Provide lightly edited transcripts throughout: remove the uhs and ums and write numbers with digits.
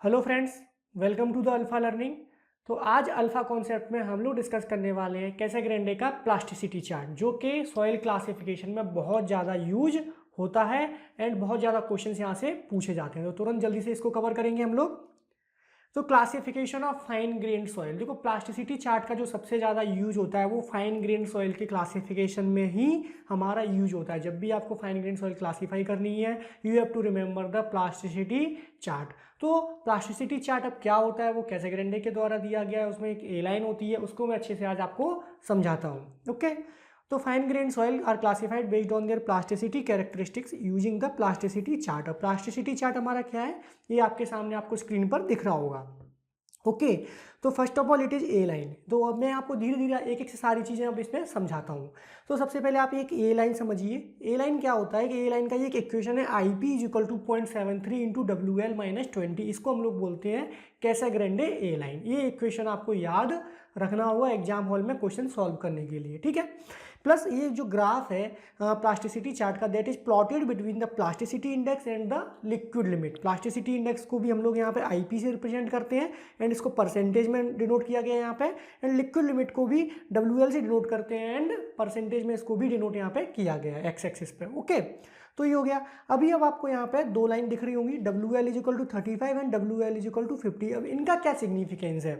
Hello friends, welcome to the alpha learning. तो आज alpha concept में हम लोग डिस्कस करने वाले हैं कैसाग्रेंडे का प्लास्टिसिटी चार्ट, जो कि सॉइल क्लासिफिकेशन में बहुत ज़्यादा यूज होता है एंड बहुत ज़्यादा क्वेश्चंस यहाँ से पूछे जाते हैं। तो तुरंत जल्दी से इसको कवर करेंगे हम लोग। तो classification of fine grand soil, देखो प्लास्टिसिटी चार्ट का जो सबसे ज़्यादा यूज होता है वो फाइन ग्रेन्ड सॉइल के क्लासिफिकेशन में ही हमारा यूज होता है। जब भी आपको फाइन ग्रेन्ड सॉइल क्लासीफाई करनी है, you have to remember the plasticity chart. तो प्लास्टिसिटी चार्ट अब क्या होता है वो कैसाग्रेंडे के द्वारा दिया गया है, उसमें एक ए लाइन होती है, उसको मैं अच्छे से आज आपको समझाता हूँ। ओके, तो fine grain soil are classified based on their plasticity characteristics using the plasticity chart. और प्लास्टिसिटी चार्ट हमारा क्या है, ये आपके सामने आपको स्क्रीन पर दिख रहा होगा। ओके, तो first of all it is a line. तो अब मैं आपको धीरे धीरे एक एक से सारी चीज़ें अब इसमें समझाता हूँ। तो सबसे पहले आप एक ए लाइन समझिए। ए लाइन क्या होता है कि ए लाइन का ये एक इक्वेशन है, I P is equal to 0.73 into W L minus 20। इसको हम लोग बोलते हैं कैसाग्रेंडे ए लाइन। ये इक्वेशन आपको याद रखना होगा एग्जाम हॉल में क्वेश्चन सॉल्व करने के लिए, ठीक है। प्लस ये जो ग्राफ है प्लास्टिसिटी चार्ट का, that is plotted between the plasticity index and the liquid limit. Plasticity index को भी हम लोग यहाँ पे आईपी से रिप्रेजेंट करते हैं एंड इसको परसेंटेज में डिनोट किया गया है यहाँ पे, एंड लिक्विड लिमिट को भी डब्ल्यूएल से डिनोट करते हैं एंड परसेंटेज में इसको भी डिनोट यहाँ पे किया गया है एक्स एक्सिस पे। ओके, तो ये हो गया। अभी अब आपको यहाँ पे दो लाइन दिख रही होंगी, W L is equal to 35 and W L is equal to 50। अब इनका क्या सिग्निफिकेंस है,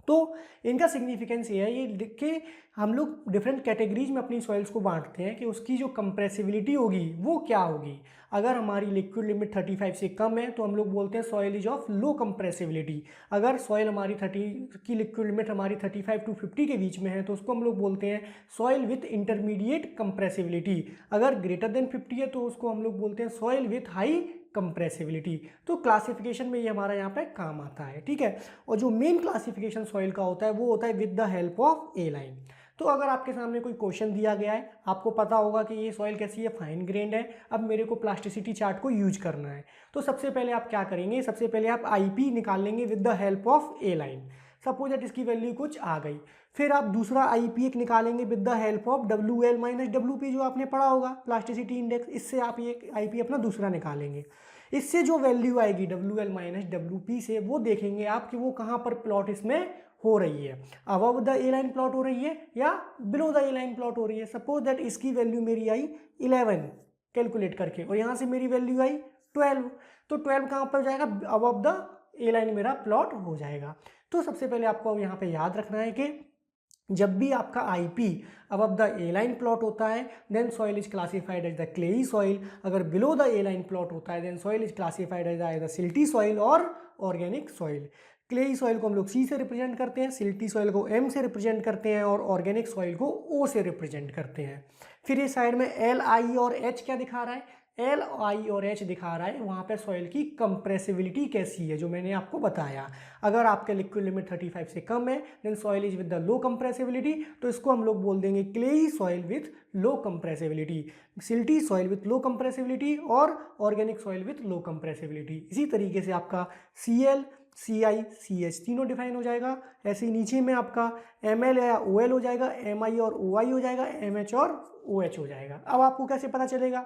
तो इनका सिग्निफिकेंस ये है, ये लिख के हम लोग डिफरेंट कैटेगरीज में अपनी सॉइल्स को बांटते हैं कि उसकी जो कंप्रेसिबिलिटी होगी वो क्या होगी। अगर हमारी लिक्विड लिमिट 35 से कम है तो हम लोग बोलते हैं soil is of low compressibility. अगर सॉइल हमारी 30 की लिक्विड लिमिट हमारी 35 टू 50 के बीच में है तो उसको हम लोग बोलते हैं सॉइल विथ इंटरमीडिएट कंप्रेसिबिलिटी। अगर ग्रेटर देन 50 है तो उसको हम लोग बोलते हैं सॉइल विथ हाई कंप्रेसिबिलिटी। तो क्लासिफिकेशन में ये हमारा यहाँ पे काम आता है, ठीक है। और जो मेन क्लासिफिकेशन सॉइल का होता है वो होता है with the help of A line. तो अगर आपके सामने कोई क्वेश्चन दिया गया है, आपको पता होगा कि ये सॉइल कैसी है, फाइन ग्रेन्ड है, अब मेरे को प्लास्टिसिटी चार्ट को यूज करना है, तो सबसे पहले आप क्या करेंगे, सबसे पहले आप आईपी निकाल लेंगे with the help of A line. Suppose that इसकी वैल्यू कुछ आ गई, फिर आप दूसरा आईपी एक निकालेंगे with the help of W L minus W P, जो आपने पढ़ा होगा प्लास्टिसिटी इंडेक्स, इससे आप ये आईपी अपना दूसरा निकालेंगे। इससे जो वैल्यू आएगी W L minus W P से, वो देखेंगे आप कि वो कहाँ पर प्लॉट इसमें हो रही है, above the A line plot हो रही है या below the A line plot हो रही है। सपोज दैट इसकी वैल्यू मेरी आई 11 कैलकुलेट करके और यहाँ से मेरी वैल्यू आई 12, तो 12 कहाँ पर जाएगा, अबव द ए लाइन मेरा प्लॉट हो जाएगा। तो सबसे पहले आपको यहाँ पे याद रखना है कि जब भी आपका IP above the A line plot होता है then soil is classified as the clay soil. अगर below the A line plot होता है then soil is classified as the silty soil और ऑर्गेनिक सॉइल। क्लेई सॉइल को हम लोग C से रिप्रेजेंट करते हैं, सिल्टी सॉइल को एम से रिप्रेजेंट करते हैं और ऑर्गेनिक सॉइल को ओ से रिप्रेजेंट करते हैं। फिर ये साइड में एल आई और एच क्या दिखा रहा है, एल आई और एच दिखा रहा है वहाँ पे सॉइल की कंप्रेसिबिलिटी कैसी है, जो मैंने आपको बताया। अगर आपके लिक्विड लिमिट 35 से कम है then soil is with the low compressibility, तो इसको हम लोग बोल देंगे clay soil with low compressibility, silty soil with low compressibility और organic soil with low compressibility. इसी तरीके से आपका C L C I C H तीनों डिफाइन हो जाएगा। ऐसे ही नीचे में आपका एम एल या ओ एल हो जाएगा, एम आई और ओ आई हो जाएगा, एम एच और ओ एच हो जाएगा। अब आपको कैसे पता चलेगा,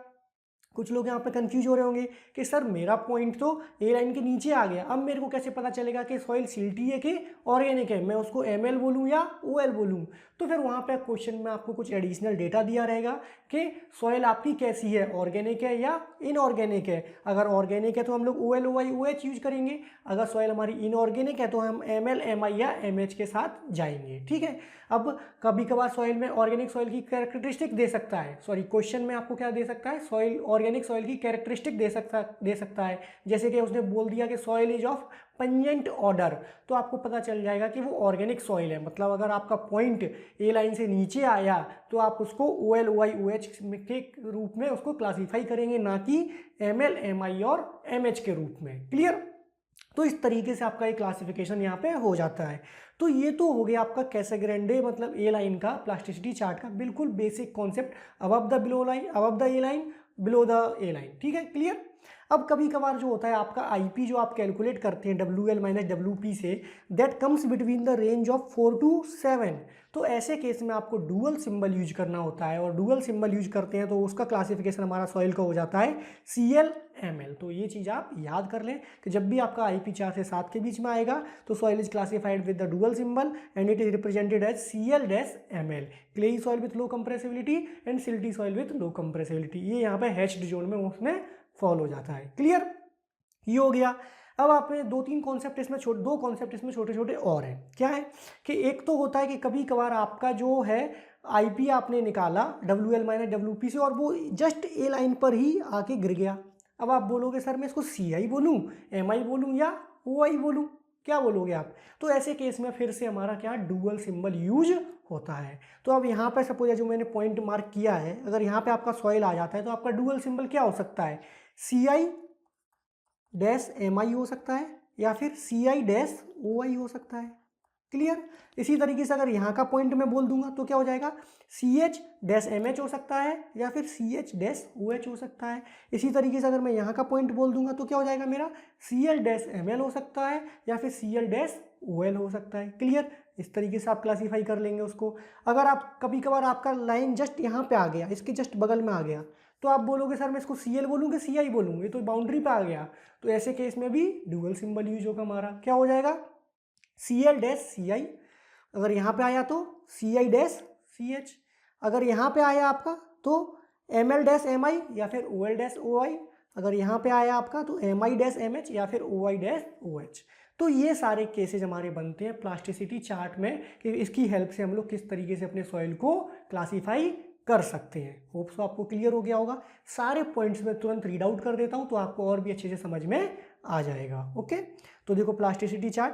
कुछ लोग यहाँ पे कंफ्यूज हो रहे होंगे कि सर मेरा पॉइंट तो ए लाइन के नीचे आ गया, अब मेरे को कैसे पता चलेगा कि सॉइल सिल्टी है कि ऑर्गेनिक है, मैं उसको एम एल बोलूँ या ओ एल बोलूँ। तो फिर वहाँ पे क्वेश्चन में आपको कुछ एडिशनल डेटा दिया रहेगा कि सॉइल आपकी कैसी है, ऑर्गेनिक है या इनऑर्गेनिक है। अगर ऑर्गेनिक है तो हम लोग ओ एल ओ आई ओ एच यूज करेंगे, अगर सॉइल हमारी इनऑर्गेनिक है तो हम एम एल एम आई या एम एच के साथ जाएंगे, ठीक है। अब कभी कभार सॉइल में ऑर्गेनिक सॉइल की कैरेक्टरिस्टिक दे सकता है, सॉरी क्वेश्चन में आपको क्या दे सकता है, सॉइल ऑर्गेनिक सॉइल की कैरेक्टरिस्टिक दे सकता है। जैसे कि उसने बोल दिया कि soil is of pungent order, तो आपको पता चल जाएगा कि वो ऑर्गेनिक सॉइल है। मतलब अगर आपका पॉइंट ए लाइन से नीचे आया तो आप उसको ओ एल ओ आई ओ एच के रूप में उसको क्लासीफाई करेंगे, ना कि एम एल एम आई और एम एच के रूप में। क्लियर, तो इस तरीके से आपका एक क्लासिफिकेशन यहाँ पे हो जाता है। तो ये तो हो गया आपका कैसाग्रेंडे मतलब ए लाइन का प्लास्टिसिटी चार्ट का बिल्कुल basic concept, above the below line, above the A line, below the A line, ठीक है, क्लियर। अब कभी कभार जो होता है आपका आईपी जो आप कैलकुलेट करते हैं WL माइनस WP से, that comes between the range of 4 to 7। तो ऐसे केस में आपको डुअल सिंबल यूज करना होता है, और डुअल सिंबल यूज करते हैं तो उसका क्लासिफिकेशन हमारा सॉइल का हो जाता है CL/ML। तो ये चीज़ आप याद कर लें कि जब भी आपका आईपी 4 से 7 के बीच में आएगा तो soil is classified with the dual symbol and it is represented as CL/ML। Clayey soil with low compressibility and silty soil with low compressibility, ये यहाँ पे हैच्ड जोन में उसमें फॉल हो जाता है। क्लियर, ये हो गया। अब आपने दो कॉन्सेप्ट इसमें छोटे छोटे और हैं। क्या है कि एक तो होता है कि कभी कभार आपका जो है आईपी आपने निकाला WL माइनस WP से और वो जस्ट ए लाइन पर ही आके गिर गया। अब आप बोलोगे सर मैं इसको CI बोलूँ, MI बोलूँ या OI बोलूँ, क्या बोलोगे आप? तो ऐसे केस में फिर से हमारा क्या डुअल सिंबल यूज होता है। तो अब यहाँ पर सपोज जो मैंने पॉइंट मार्क किया है, अगर यहाँ पे आपका सॉइल आ जाता है तो आपका डुअल सिंबल क्या हो सकता है? CI-MI हो सकता है या फिर CI-OI हो सकता है। क्लियर। इसी तरीके से अगर यहाँ का पॉइंट मैं बोल दूंगा तो क्या हो जाएगा? CH-MH हो सकता है या फिर CH-OH हो सकता है। इसी तरीके से अगर मैं यहाँ का पॉइंट बोल दूंगा तो क्या हो जाएगा मेरा? CL-ML हो सकता है या फिर CL-OL हो सकता है। क्लियर। इस तरीके से आप क्लासीफाई कर लेंगे उसको। अगर आप कभी कभार आपका लाइन जस्ट यहाँ पे आ गया, इसके जस्ट बगल में आ गया, तो आप बोलोगे सर मैं इसको CL बोलूँ कि CI बोलूँ, ये तो बाउंड्री पे आ गया। तो ऐसे केस में भी डुअल सिंबल यूज होगा हमारा। क्या हो जाएगा? CL-CI। अगर यहाँ पे आया तो CI-CH। अगर यहाँ पे आया आपका तो ML-MI या फिर OL-OI। अगर यहाँ पे आया आपका तो MI-MH या फिर OI-OH। तो ये सारे केसेज हमारे बनते हैं प्लास्टिसिटी चार्ट में कि इसकी हेल्प से हम लोग किस तरीके से अपने सॉइल को क्लासीफाई कर सकते हैं। होप सो आपको क्लियर हो गया होगा। सारे पॉइंट्स में तुरंत रीड आउट कर देता हूँ तो आपको और भी अच्छे से समझ में आ जाएगा। ओके, तो देखो plasticity chart.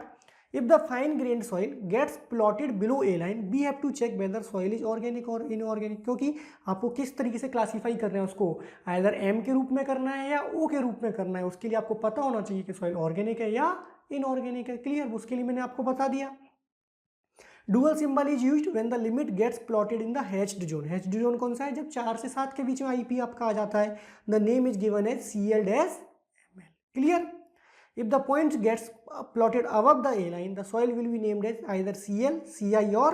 If the fine grained soil gets plotted below A line, we have to check whether soil is organic or inorganic। क्योंकि आपको किस तरीके से क्लासीफाई करना है उसको, आइदर M के रूप में करना है या O के रूप में करना है, उसके लिए आपको पता होना चाहिए कि सॉइल ऑर्गेनिक है या इनऑर्गेनिक है। क्लियर, उसके लिए मैंने आपको बता दिया। Dual symbol is used when the limit gets plotted in the hatched zone. Hatched zone कौन सा है? जब 4 से 7 के बीच में आईपी आपका आ जाता है। The name is given as CL-ML। Clear. If the points gets plotted above the A line, the soil will be named as either CL, CI or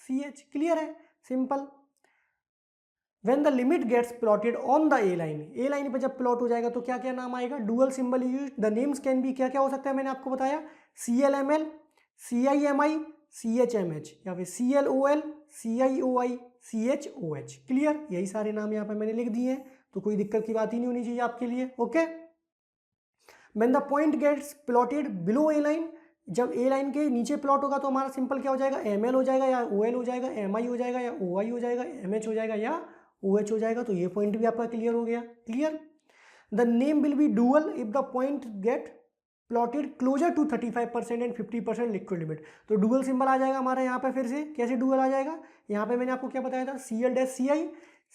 CH। Clear है, simple. When the limit gets plotted on the A line, A line पे जब plot हो जाएगा तो क्या क्या नाम आएगा? Dual symbol use. The names can be, क्या क्या हो सकता है मैंने आपको बताया? CL-ML, CI-MI, CH-MH या फिर CL-OL, CI-OI, CH-OH। क्लियर, यही सारे नाम यहाँ पे मैंने लिख दिए हैं, तो कोई दिक्कत की बात ही नहीं होनी चाहिए आपके लिए। Okay. When the point gets plotted below A line, जब A लाइन के नीचे प्लॉट होगा तो हमारा सिंपल क्या हो जाएगा? ML हो जाएगा या OL हो जाएगा, MI हो जाएगा या OI हो जाएगा, MH हो जाएगा या OH हो जाएगा। तो ये पॉइंट भी आपका क्लियर हो गया। Clear. The name will be dual if the point get plotted closer to 35% and 50% liquid limit. तो डुअल सिंबल आ जाएगा हमारा यहाँ पे। फिर से कैसे डुअल आ जाएगा? यहाँ पे मैंने आपको क्या बताया था? CL-CI,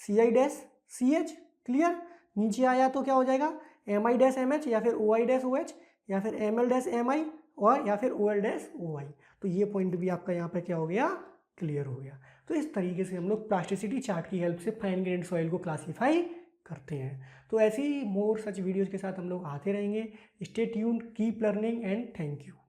CI-CH। क्लियर। नीचे आया तो क्या हो जाएगा? MI-MH या फिर OI-OH या फिर ML-MI और या फिर OL-OI। तो ये पॉइंट भी आपका यहाँ पे क्या हो गया? क्लियर हो गया। तो इस तरीके से हम लोग प्लास्टिसिटी चार्ट की हेल्प से फाइन ग्रेन्ड सॉइल को क्लासीफाई करते हैं। तो ऐसे ही मोर सच वीडियोज़ के साथ हम लोग आते रहेंगे। Stay tuned, keep learning and thank you.